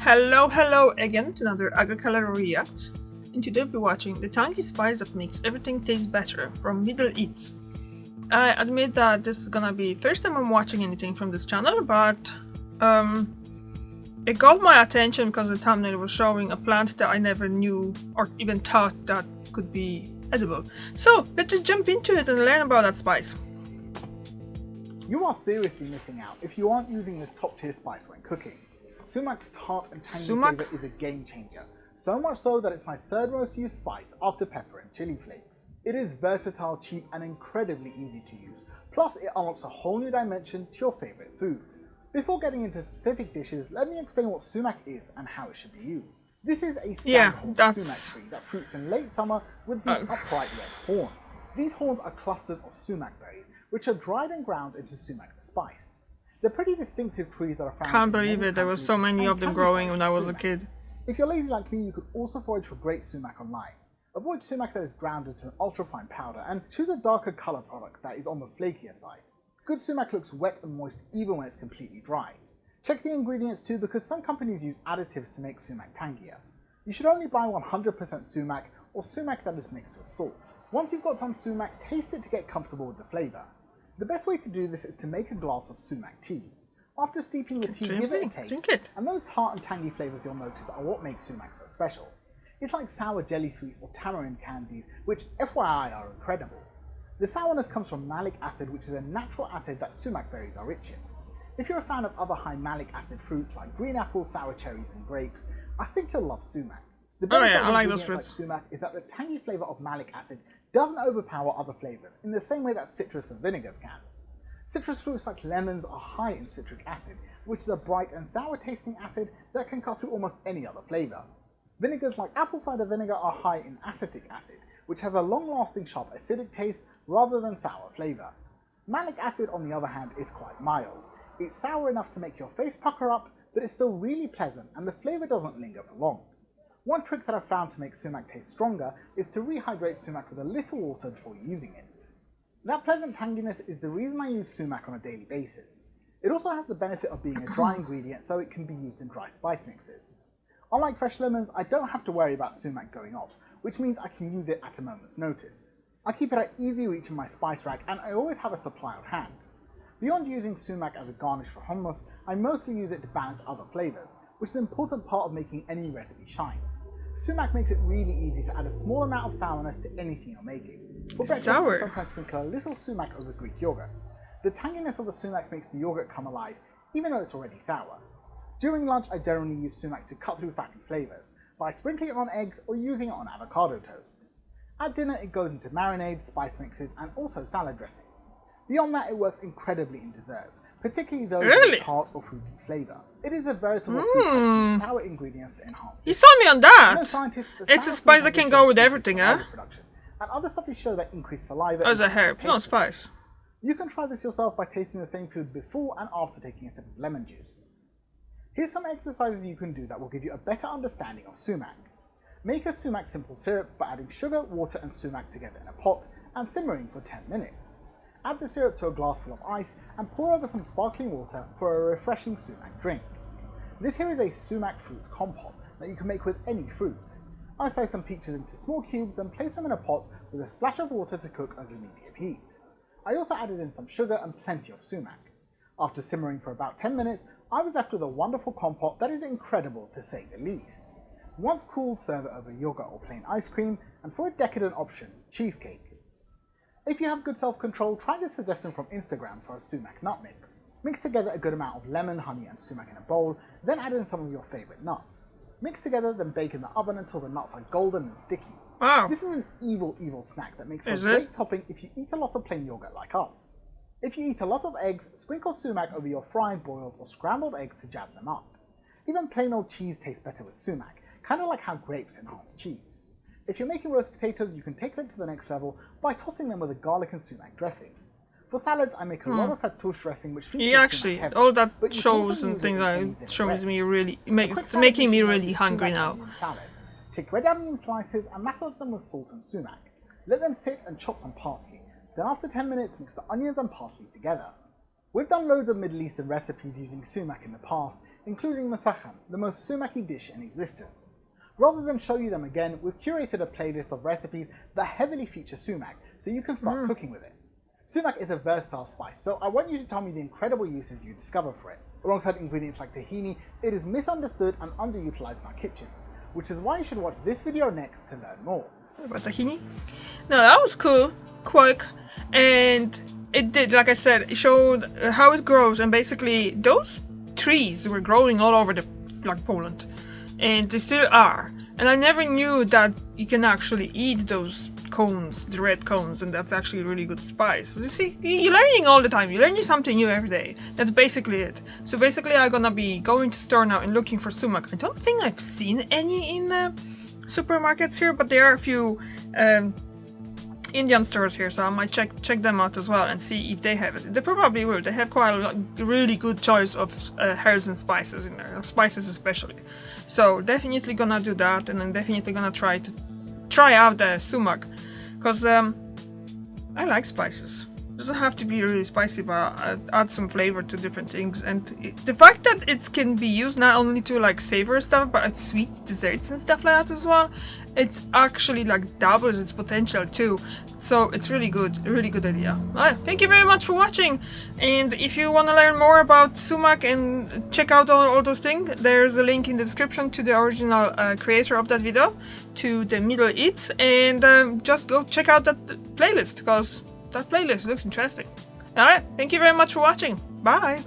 Hello again to another Agricolor React. And today we'll be watching the tangy spice that makes everything taste better from Middle Eats. I admit that this is gonna be first time I'm watching anything from this channel, but it got my attention because the thumbnail was showing a plant that I never knew or even thought that could be edible. So let's just jump into it and learn about that spice. You are seriously missing out if you aren't using this top tier spice when cooking. Sumak's tart and tangy flavour is a game changer, so much so that it's my third most used spice after pepper and chili flakes. It is versatile, cheap and incredibly easy to use, plus it unlocks a whole new dimension to your favourite foods. Before getting into specific dishes, let me explain what sumac is and how it should be used. This is a standard sumac tree that fruits in late summer with these upright red horns. These horns are clusters of sumac berries, which are dried and ground into sumac the spice. They're pretty distinctive trees that are found. Can't believe it, there were so many of them growing when I was a kid. If you're lazy like me, you could also forage for great sumac online. Avoid sumac that is ground into an ultra-fine powder and choose a darker colour product that is on the flakier side. Good sumac looks wet and moist even when it's completely dry. Check the ingredients too, because some companies use additives to make sumac tangier. You should only buy 100% sumac or sumac that is mixed with salt. Once you've got some sumac, taste it to get comfortable with the flavour. The best way to do this is to make a glass of sumac tea. After steeping the tea, give it a taste, and those tart and tangy flavours you'll notice are what makes sumac so special. It's like sour jelly sweets or tamarind candies, which FYI are incredible. The sourness comes from malic acid, which is a natural acid that sumac berries are rich in. If you're a fan of other high malic acid fruits like green apples, sour cherries and grapes, I think you'll love sumac. The benefit of ingredients like sumac is that the tangy flavour of malic acid doesn't overpower other flavours in the same way that citrus and vinegars can. Citrus fruits like lemons are high in citric acid, which is a bright and sour tasting acid that can cut through almost any other flavour. Vinegars like apple cider vinegar are high in acetic acid, which has a long-lasting sharp acidic taste rather than sour flavour. Malic acid, on the other hand, is quite mild. It's sour enough to make your face pucker up, but it's still really pleasant and the flavour doesn't linger for long. One trick that I've found to make sumac taste stronger is to rehydrate sumac with a little water before using it. That pleasant tanginess is the reason I use sumac on a daily basis. It also has the benefit of being a dry ingredient, so it can be used in dry spice mixes. Unlike fresh lemons, I don't have to worry about sumac going off, which means I can use it at a moment's notice. I keep it at easy reach in my spice rack and I always have a supply on hand. Beyond using sumac as a garnish for hummus, I mostly use it to balance other flavours, which is an important part of making any recipe shine. Sumac makes it really easy to add a small amount of sourness to anything you're making. For breakfast, I sometimes sprinkle a little sumac over Greek yogurt. The tanginess of the sumac makes the yogurt come alive, even though it's already sour. During lunch, I generally use sumac to cut through fatty flavours, by sprinkling it on eggs or using it on avocado toast. At dinner, it goes into marinades, spice mixes, and also salad dressings. Beyond that, it works incredibly in desserts, particularly those with tart or fruity flavour. It is a veritable food that uses sour ingredients to enhance You saw me on that! It's a spice that can go with everything, huh? And other studies show that increased saliva as a herb, not spice. You can try this yourself by tasting the same food before and after taking a sip of lemon juice. Here's some exercises you can do that will give you a better understanding of sumac. Make a sumac simple syrup by adding sugar, water and sumac together in a pot and simmering for 10 minutes. Add the syrup to a glass full of ice and pour over some sparkling water for a refreshing sumac drink. This here is a sumac fruit compote that you can make with any fruit. I slice some peaches into small cubes, then place them in a pot with a splash of water to cook over medium heat. I also added in some sugar and plenty of sumac. After simmering for about 10 minutes, I was left with a wonderful compote that is incredible to say the least. Once cooled, serve it over yogurt or plain ice cream, and for a decadent option, cheesecake. If you have good self-control, try this suggestion from Instagram for a sumac nut mix. Mix together a good amount of lemon, honey and sumac in a bowl, then add in some of your favourite nuts. Mix together, then bake in the oven until the nuts are golden and sticky. Wow. This is an evil snack that makes for a great topping if you eat a lot of plain yogurt like us. If you eat a lot of eggs, sprinkle sumac over your fried, boiled or scrambled eggs to jazz them up. Even plain old cheese tastes better with sumac, kind of like how grapes enhance cheese. If you're making roast potatoes, you can take them to the next level by tossing them with a garlic and sumac dressing. For salads, I make a lot of fattouche dressing, which features sumac heavy, all that shows and things like shows me really, it's making me really hungry now. Take red onion slices and massage them with salt and sumac. Let them sit and chop some parsley. Then after 10 minutes, mix the onions and parsley together. We've done loads of Middle Eastern recipes using sumac in the past. including masakan, the most sumaki dish in existence. Rather than show you them again, we've curated a playlist of recipes that heavily feature sumac, so you can start cooking with it. Sumac is a versatile spice, so I want you to tell me the incredible uses you discover for it. Alongside ingredients like tahini, it is misunderstood and underutilized in our kitchens, which is why you should watch this video next to learn more. About tahini? No, that was cool, quick, and it did, like I said, it showed how it grows, and basically those trees were growing all over Poland, and they still are. And I never knew that you can actually eat those cones, the red cones, and that's actually a really good spice. So you see, you're learning all the time. You're learning something new every day. That's basically it. So basically I'm gonna be going to store now and looking for sumac. I don't think I've seen any in supermarkets here, but there are a few Indian stores here, so I might check them out as well and see if they have it. They probably will. They have quite a really good choice of herbs and spices in there, spices especially. So definitely gonna do that, and I'm definitely gonna try out the sumac, because I like spices. It doesn't have to be really spicy, but add some flavor to different things. And the fact that it can be used not only to like savor stuff, but it's sweet desserts and stuff like that as well, it actually like doubles its potential too. So it's really good, a really good idea. Thank you very much for watching, and if you want to learn more about sumac and check out all those things, there's a link in the description to the original creator of that video, to the Middle Eats, and just go check out that playlist, because that playlist looks interesting. Alright, thank you very much for watching. Bye!